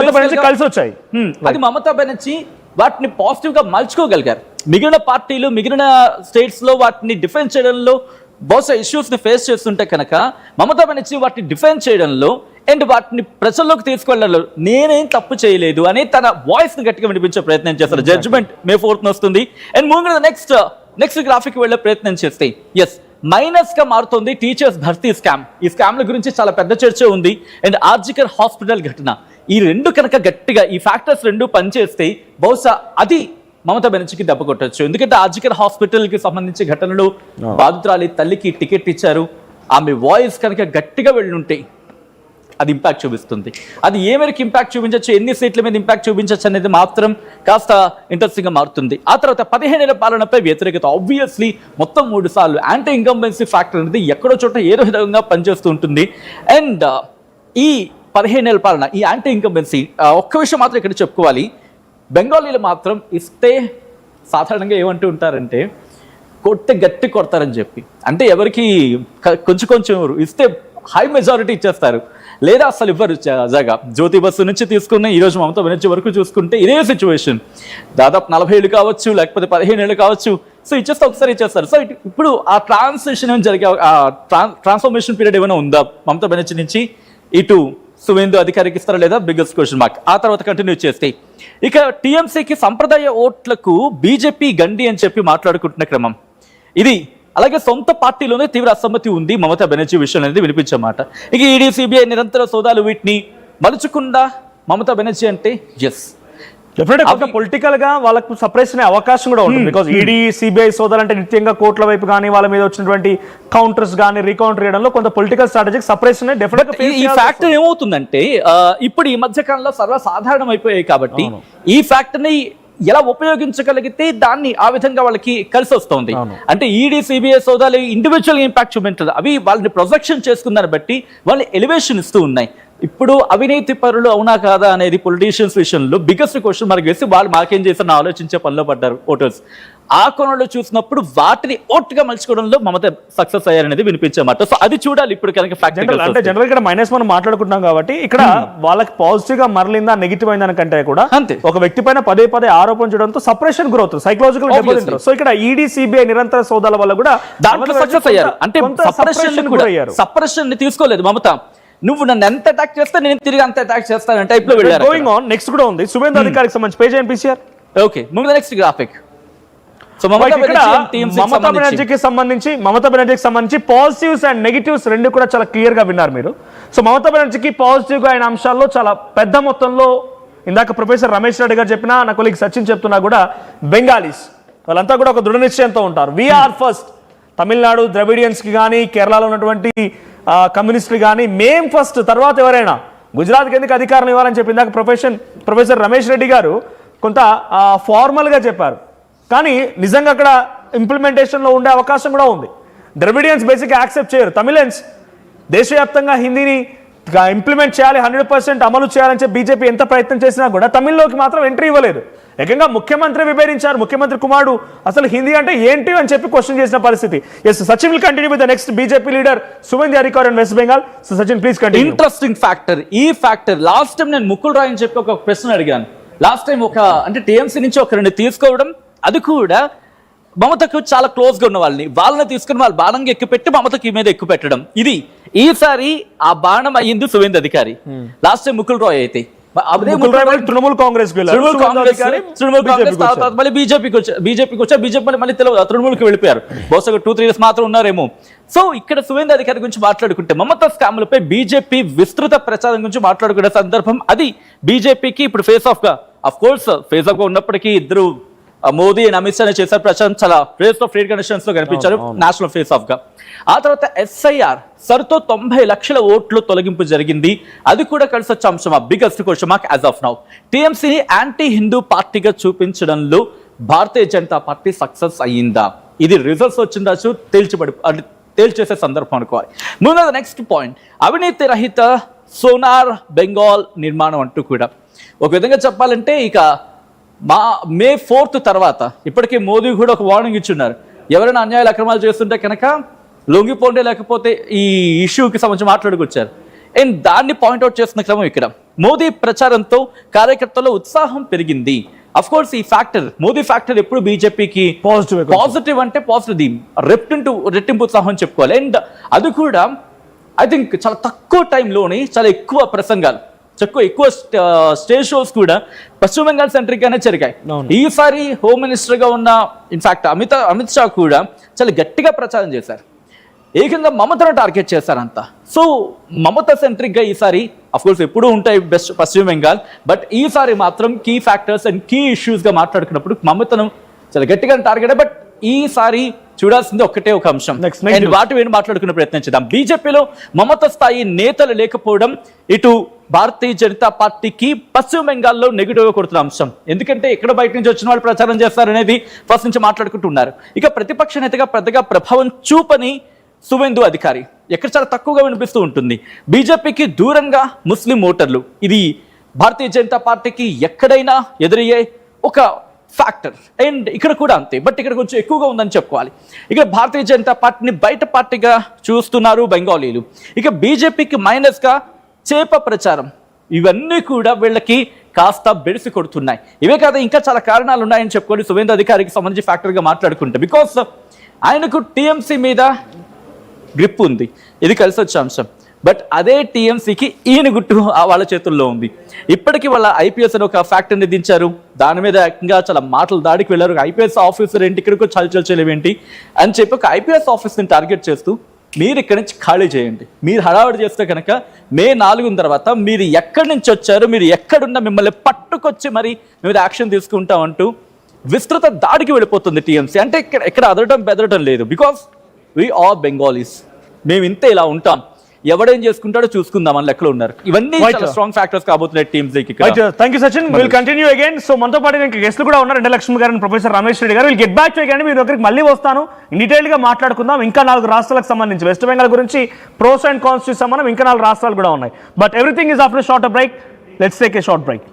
మమతా బెనర్జీ కలిసి వచ్చాయి. అది మమతా బెనర్జీ వాటిని పాజిటివ్ గా మలుచుకోగలిగారు. మిగిలిన పార్టీలు మిగిలిన స్టేట్స్ లో వాటిని డిఫెండ్ చేయడంలో బహుశా ఇష్యూస్ ని ఫేస్ చేస్తుంటే కనుక మమతా బెనర్జీ వాటిని డిఫెండ్ చేయడంలో అండ్ వాటిని ప్రజల్లోకి తీసుకెళ్లడంలో నేనేం తప్పు చేయలేదు అని తన వాయిస్ ని గట్టిగా వినిపించే ప్రయత్నం చేస్తారు. జడ్జిమెంట్ May 4th వస్తుంది. అండ్ మూవింగ్ నెక్స్ట్ గ్రాఫిక్ వెళ్లే ప్రయత్నం చేస్తే ఎస్ మైనస్ గా మారుతుంది టీచర్స్ భర్తీ స్కామ్. ఈ స్కామ్ల గురించి చాలా పెద్ద చర్చ ఉంది. అండ్ ఆర్జికర్ హాస్పిటల్ ఘటన, ఈ రెండు కనుక గట్టిగా ఈ ఫ్యాక్టర్స్ రెండు పనిచేస్తే బహుశా అది మమతా బెనర్జీకి దెబ్బ కొట్టచ్చు. ఎందుకంటే ఆర్జికర్ హాస్పిటల్ కి సంబంధించి ఘటనలు బాధితురాలి తల్లికి టికెట్ ఇచ్చారు, ఆమె వాయిస్ కనుక గట్టిగా వెళ్ళుంటే అది ఇంపాక్ట్ చూపిస్తుంది. అది ఏ మేరకు ఇంపాక్ట్ చూపించచ్చు, ఎన్ని సీట్ల మీద ఇంపాక్ట్ చూపించచ్చు అనేది మాత్రం కాస్త ఇంట్రెస్టింగ్ గా మారుతుంది. ఆ తర్వాత 15 ఏళ్ల పాలనపై వ్యతిరేకత, ఆబ్వియస్లీ మొత్తం 3 సార్లు యాంటీ ఇన్కంబెన్సీ ఫ్యాక్టర్ అనేది ఎక్కడో చోట ఏదో విధంగా పనిచేస్తూ ఉంటుంది. అండ్ ఈ 15 ఏళ్ల పాలన, ఈ యాంటీ ఇన్కంబెన్సీ, ఒక్క విషయం మాత్రం ఇక్కడ చెప్పుకోవాలి, బెంగాలీలు మాత్రం ఇస్తే సాధారణంగా ఏమంటూ ఉంటారంటే కొట్టి గట్టి కొడతారని చెప్పి, అంటే ఎవరికి కొంచెం ఇస్తే హై మెజారిటీ ఇచ్చేస్తారు, లేదా అసలు ఇవ్వరు. జగా జ్యోతి బస్సు నుంచి తీసుకున్న ఈరోజు మమతా బెనర్జీ వరకు చూసుకుంటే ఇదే సిచ్యువేషన్. దాదాపు 40 ఏళ్ళు కావచ్చు, లేకపోతే 15 ఏళ్ళు కావచ్చు, సో ఇచ్చేస్తే ఒకసారి ఇచ్చేస్తారు. సో ఇప్పుడు ఆ ట్రాన్సిషన్ ఏమైనా జరిగే ట్రాన్స్ఫర్మేషన్ పీరియడ్ ఏమైనా ఉందా మమతా బెనర్జీ నుంచి ఇటు సువేందు అధికారికి ఇస్తారా లేదా, బిగ్గెస్ట్ క్వశ్చన్ మార్క్. ఆ తర్వాత కంటిన్యూ చేస్తే ఇక టీఎంసీకి సంప్రదాయ ఓట్లకు బీజేపీ గండి అని చెప్పి మాట్లాడుకుంటున్న క్రమం ఇది. అలాగే సొంత పార్టీలోనే తీవ్ర అసమ్మతి ఉంది మమతా బెనర్జీ విషయం అనేది వినిపించమాట. ఇక ఈడీ సిబిఐ నిరంతర సోదాలు వీటిని మలుచుకుండా మమతా బెనర్జీ అంటే ఎస్ డెఫినెట్గా పొలిటికల్ గా వాళ్ళకు సపరేషన్ అవకాశం కూడా ఉంటుంది. బికాస్ ఈడీ సిబిఐ సోదాలు అంటే నిత్యంగా కోర్టుల వైపు కానీ వాళ్ళ మీద వచ్చినటువంటి కౌంటర్స్ కానీ రీకౌంటర్ చేయడంలో కొంత పొలిటికల్ స్ట్రాటజిక్ సపరేషన్ డెఫినెట్. ఈ ఫ్యాక్టర్ ఏమవుతుందంటే ఇప్పుడు ఈ మధ్య కాలంలో సర్వసాధారణం అయిపోయాయి కాబట్టి ఈ ఫ్యాక్టర్ ని ఎలా ఉపయోగించగలిగితే దాన్ని ఆ విధంగా వాళ్ళకి కలిసి వస్తుంది. అంటే ఈడీ సిబిఐ సోదాలు ఇండివిజువల్ ఇంపాక్ట్ చూపించదు, అవి వాళ్ళని ప్రొజెక్షన్ చేసుకుందాన్ని బట్టి వాళ్ళు ఎలివేషన్ ఇస్తూ ఉన్నాయి. ఇప్పుడు అవినీతి పరులు అవునా కాదా అనేది పొలిటీషియన్స్ విషయంలో బిగ్గెస్ట్ క్వశ్చన్ మార్క్ వేసి వాళ్ళు మాకేం చేస్తారని ఆలోచించే పనిలో పడ్డారు ఓటర్స్. ఆ కోణంలో చూసినప్పుడు వాటిని ఓట్గా మలుచుకోవడంలో మమత సక్సెస్ అయ్యారనేది వినిపించమాట. సో అది చూడాలి ఇప్పుడు కనుక అంటే జనరల్ ఇక్కడ మైనస్ మనం మాట్లాడుకుంటున్నాం కాబట్టి ఇక్కడ వాళ్ళకి పాజిటివ్ గా మరలిందా నెగిటివ్ అయిందని కంటే కూడా ఒక వ్యక్తి పైన పదే ఆరోపణ చేయడంతో separation growth psychological development. So ఇక్కడ ఈడీ సిబిఐ నిరంతర సోదాల వల్ల కూడా దాంట్లో సక్సెస్ అయ్యారు. అంటే సపరేషన్ ని తీసుకోలేదు మమత, నువ్వు నన్ను ఎంత అటాక్ చేస్తా నేను తిరిగి అంత అటాక్ చేస్తాను టైప్ లో వెళ్ళారు. గోయింగ్ ఆన్ నెక్స్ట్ కూడా ఉంది సువేందు అధికారికి సంబంధించి page and PCR. Okay move the next graphic. So Mamata బెనర్జీకి సంబంధించి పాజిటివ్స్ అండ్ నెగిటివ్స్ రెండు కూడా చాలా క్లియర్ గా విన్నారు మీరు. సో మమతా బెనర్జీకి పాజిటివ్ గా అయిన అంశాల్లో చాలా పెద్ద మొత్తంలో ఇందాక ప్రొఫెసర్ రమేష్ రెడ్డి గారు చెప్పినా, నా కొలీగ్ సచిన్ చెప్తున్నా కూడా బెంగాలీస్ వాళ్ళంతా కూడా ఒక దృఢ నిశ్చయంతో ఉంటారు. వీఆర్ ఫస్ట్, తమిళనాడు ద్రవిడియన్స్ కి కానీ కేరళలో ఉన్నటువంటి కమ్యూనిస్టులు కానీ మేం ఫస్ట్, తర్వాత ఎవరైనా గుజరాత్కి ఎందుకు అధికారం ఇవ్వాలని చెప్పి ఇందాక ప్రొఫెసర్ రమేష్ రెడ్డి గారు కొంత ఫార్మల్గా చెప్పారు. కానీ నిజంగా అక్కడ ఇంప్లిమెంటేషన్లో ఉండే అవకాశం కూడా ఉంది. ద్రవిడియన్స్ బేసిక్గా యాక్సెప్ట్ చేయరు. తమిళన్స్ దేశవ్యాప్తంగా హిందీని ఇంప్లిమెంట్ చేయాలి, 100% అమలు చేయాలని చెప్పి బీజేపీ ఎంత ప్రయత్నం చేసినా కూడా తమిళ్లోకి మాత్రం ఎంట్రీ ఇవ్వలేదు. ఏకంగా ముఖ్యమంత్రి విభేదించారు. ముఖ్యమంత్రి కుమారుడు అసలు హిందీ అంటే ఏంటి అని చెప్పి క్వశ్చన్ చేసిన పరిస్థితి. Yes Sachin will continue with the next BJP leader Suvendu Adhikari in West Bengal. So Sachin please continue. Interesting factor ఈ ఫ్యాక్టర్. లాస్ట్ టైం నేను ముకుల్ రాయ్ అని చెప్పి ఒక ప్రశ్న అడిగాను. లాస్ట్ టైం అంటే టీఎంసీ నుంచి ఒకరిని తీసుకోవడం, అది కూడా మమతకు చాలా క్లోజ్ గా ఉన్న వాళ్ళని తీసుకుని వాళ్ళు బాణంగా ఎక్కుపెట్టి మమతకి మీద ఎక్కువ పెట్టడం. ఇది ఈసారి ఆ బాణం అయ్యింది సువేందు అధికారి. లాస్ట్ టైం ముకుల్ రాయ్ అయితే తృణమూల్ కాంగ్రెస్ మళ్ళీ బీజేపీకి వచ్చా బీజేపీ మళ్ళీ తృణమూల్కి వెళ్ళిపోయారు. బహుశా 2-3 years మాత్రం ఉన్నారేమో. సో ఇక్కడ సువేందు అధికారి గురించి మాట్లాడుకుంటే మమతా స్కామ్లపై బీజేపీ విస్తృత ప్రచారం గురించి మాట్లాడుకునే సందర్భం అది బీజేపీకి ఇప్పుడు ఫేస్ ఆఫ్ గా, అఫ్ కోర్స్ ఫేస్ ఆఫ్ గా ఉన్నప్పటికీ ఇద్దరు మోదీ అండ్ అమిత్ షా చేశారు ప్రచారం, చాలా ఫేస్ ఆఫ్ ట్రేడ్ కండిషన్స్ లో కనిపించారు నేషనల్ ఫేస్ ఆఫ్ గా. ఆ తర్వాత ఎస్ఐఆర్ సరితో 90 లక్షల ఓట్లు తొలగింపు జరిగింది. అది కూడా కలిసి వచ్చే అంశం, biggest question mark as of now. టీఎంసీని యాంటీ హిందూ పార్టీగా చూపించడంలో భారతీయ జనతా పార్టీ సక్సెస్ అయ్యిందా? ఇది రిజల్ట్స్ వచ్చిందా తేల్చేసే సందర్భం అనుకోవాలి. ముందు నెక్స్ట్ పాయింట్, అవినీతి రహిత సోనార్ బెంగాల్ నిర్మాణం అంటూ కూడా ఒక విధంగా చెప్పాలంటే ఇక May 4th తర్వాత ఇప్పటికే మోదీ కూడా ఒక వార్నింగ్ ఇచ్చున్నారు. ఎవరైనా అన్యాయాలు అక్రమాలు చేస్తుంటే కనుక లొంగిపోండే, లేకపోతే ఈ ఇష్యూకి సంబంధించి మాట్లాడుకొచ్చారు. అండ్ దాన్ని పాయింట్అవుట్ చేస్తున్న క్రమం ఇక్కడ మోదీ ప్రచారంతో కార్యకర్తల ఉత్సాహం పెరిగింది. అఫ్ కోర్స్ ఈ ఫ్యాక్టర్, మోదీ ఫ్యాక్టర్ ఎప్పుడు బీజేపీకి పాజిటివ్ అంటే పాజిటివ్, రెట్టింపు ఉత్సాహం చెప్పుకోవాలి. అండ్ అది కూడా ఐ థింక్ చాలా తక్కువ టైంలోనే చాలా ఎక్కువ ప్రసంగాలు, ఎక్కువ స్టేజ్ షోస్ కూడా పశ్చిమ బెంగాల్ సెంట్రిక్ గానే జరిగాయి. ఈసారి హోమ్ మినిస్టర్ గా ఉన్న ఇన్ఫాక్ట్ అమిత్ షా కూడా చాలా గట్టిగా ప్రచారం చేశారు. ఏకంగా మమతను టార్గెట్ చేశారంతా. సో మమత సెంట్రిక్ గా ఈసారి అఫ్ కోర్స్ ఎప్పుడూ ఉంటాయి బెస్ట్ పశ్చిమ బెంగాల్, బట్ ఈసారి మాత్రం key factors and key issues గా మాట్లాడుకున్నప్పుడు మమతను చాలా గట్టిగా టార్గెట్. బట్ ఈసారి చూడాల్సింది ఒకటే ఒక అంశం, వాటి మీద మాట్లాడుకునే ప్రయత్నం చేద్దాం. బీజేపీలో మమత స్థాయి నేతలు లేకపోవడం ఇటు భారతీయ జనతా పార్టీకి పశ్చిమ బెంగాల్లో నెగిటివ్ గా కొడుతున్న అంశం. ఎందుకంటే ఎక్కడ బయట నుంచి వచ్చిన వాళ్ళు ప్రచారం చేస్తారనేది ఫస్ట్ నుంచి మాట్లాడుకుంటున్నారు. ఇక ప్రతిపక్ష నేతగా పెద్దగా ప్రభావం చూపని సువేందు అధికారి ఎక్కడ చాలా తక్కువగా వినిపిస్తూ ఉంటుంది. బీజేపీకి దూరంగా ముస్లిం ఓటర్లు, ఇది భారతీయ జనతా పార్టీకి ఎక్కడైనా ఎదురయ్యే ఒక ఫ్యాక్టర్. అండ్ ఇక్కడ కూడా అంతే, బట్ ఇక్కడ కొంచెం ఎక్కువగా ఉందని చెప్పుకోవాలి. ఇక భారతీయ జనతా పార్టీని బయట పార్టీగా చూస్తున్నారు బెంగాలీలు. ఇక బీజేపీకి మైనస్ గా చేప ప్రచారం, ఇవన్నీ కూడా వీళ్ళకి కాస్త బెడిసి కొడుతున్నాయి. ఇవే కాదు ఇంకా చాలా కారణాలు ఉన్నాయని చెప్పుకొని సువేందు అధికారికి సంబంధించి ఫ్యాక్టర్ గా మాట్లాడుకుంటే, బికాస్ ఆయనకు టీఎంసీ మీద గ్రిప్ ఉంది, ఇది కలిసి వచ్చే అంశం. బట్ అదే టీఎంసీకి ఈయన గుట్టు వాళ్ళ చేతుల్లో ఉంది. ఇప్పటికీ వాళ్ళ ఐపీఎస్ అని ఒక ఫ్యాక్టర్ని దించారు, దాని మీద ఏకంగా చాలా మాటలు దాడికి వెళ్ళారు. ఐపీఎస్ ఆఫీసర్ ఏంటి, ఇక్కడికి చల్చలేవేంటి అని చెప్పి ఒక ఐపీఎస్ ఆఫీసర్ని టార్గెట్ చేస్తూ మీరు ఇక్కడి నుంచి ఖాళీ చేయండి, మీరు హడావిడి చేస్తే కనుక మే 4 తర్వాత మీరు ఎక్కడి నుంచి వచ్చారు, మీరు ఎక్కడున్నా మిమ్మల్ని పట్టుకొచ్చి మరి మీరు యాక్షన్ తీసుకుంటామంటూ విస్తృత దాడికి వెళ్ళిపోతుంది టీఎంసీ. అంటే ఎక్కడ అదరటం బెదరటం లేదు, బికాస్ వి ఆర్ బెంగాలీస్, మేము ఇంతే ఇలా ఉంటాం, ఎవడేం చేసుకుంటాడో చూసుకుందాం అని లెక్కలో ఉన్నారు. ఇవన్నీ స్ట్రాంగ్ ఫ్యాక్టర్స్ కాబోతున్నాయి teams. Thank you Sachin, will continue again. So మనతో పాటు ఇంకా గెస్ట్లు కూడా ఉన్నారు, ఎండ లక్ష్మి గారు, ప్రొఫెసర్ రమేష్ రెడ్డి గారు. Will get back to again, మీరు దగ్గరికి మళ్ళీ వస్తాను, డీటెయిల్ గా మాట్లాడుకుందాం. ఇంకా 4 రాష్ట్రాలకు సంబంధించి వెస్ట్ బెంగాల్ గురించి ప్రోస్ అండ్ కాన్స్ చూసాం మనం, ఇంకా 4 రాష్ట్రాలు కూడా ఉన్నాయి. But everything is after short break. Let's take a short break.